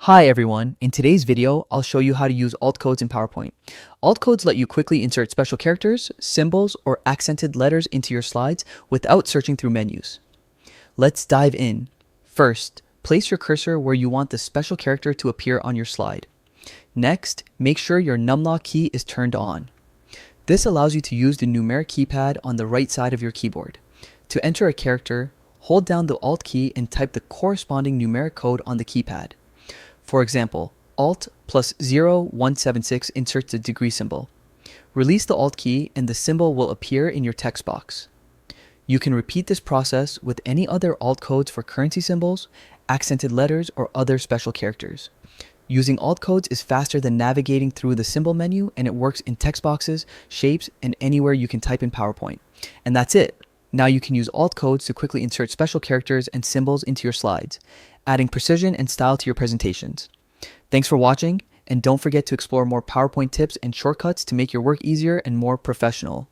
Hi everyone, in today's video, I'll show you how to use alt codes in PowerPoint. Alt codes let you quickly insert special characters, symbols, or accented letters into your slides without searching through menus. Let's dive in. First, place your cursor where you want the special character to appear on your slide. Next, make sure your numlock key is turned on. This allows you to use the numeric keypad on the right side of your keyboard. To enter a character, hold down the Alt key and type the corresponding numeric code on the keypad. For example, Alt plus 0176 inserts the degree symbol. Release the Alt key and the symbol will appear in your text box. You can repeat this process with any other Alt codes for currency symbols, accented letters, or other special characters. Using Alt codes is faster than navigating through the symbol menu, and it works in text boxes, shapes, and anywhere you can type in PowerPoint. And that's it. Now you can use Alt codes to quickly insert special characters and symbols into your slides, adding precision and style to your presentations. Thanks for watching, and don't forget to explore more PowerPoint tips and shortcuts to make your work easier and more professional.